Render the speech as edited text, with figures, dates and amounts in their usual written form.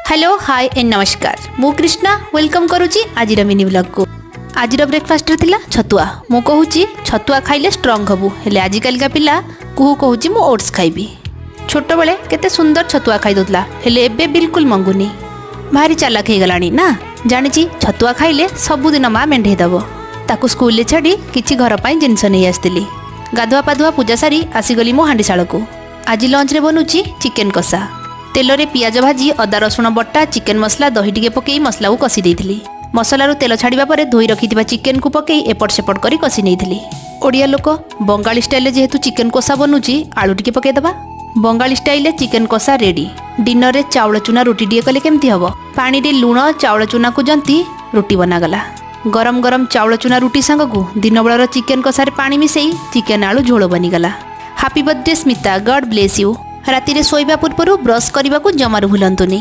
Hello hi and नमस्कार मु Krishna welcome करुच्ची आज मिनी ब्लॉग को। आज ब्रेकफास्ट थिला छतुआ। मु कहूची छतुआ खाइले स्ट्रॉंग हबु हेले आजिकल का पिला कुहू कहूची मु ओट्स खाइबी। छोट बेले केते सुंदर छतुआ खाइ दोतला हेले एबे बिल्कुल मंगुनी। भारी चालाक हे गलानी ना जानिची छतुआ खाइले सबुदिन माँ मेंढे दबो। ताकू स्कूल ले छाड़ी किछि घर पाई जिनस नहीं आस्तिली। गाधुआ पाधुआ पूजा सारी आसीगली मो हांडीशाल को। आज लंच रे बनूची चिकेन कषा। तेल रे पियाज भाजी अदा रसुण बटा चिकेन मसला दही टिके पकई मसला को कषि देइथिली। मसलारू तेल छाड़िबा परे धोई रखिथिबा चिकेन को पकई एपट सेपट करी कषि नेइथिली। ओडिया लोक बंगाली स्टाइल जेहेतु चिकेन कषा बनूची आलू टिके पकई दबा। बंगाली स्टाइल चिकेन कषा रेडी। डिनर रे चाउल चूना रोटी टिके कले केमती हबो। पानी रे लूण चाउल चूना को जंती रोटी बनागला। गरम गरम चाउल चूना रोटी सांग को दिन बेलर चिकेन कषारे पानी मिसई चिकेन आलू झोल बनीगला। Happy birthday Smita, God bless you. राति रे सोइबा पूर्व ब्रश करने को जमार भूलंतुनी।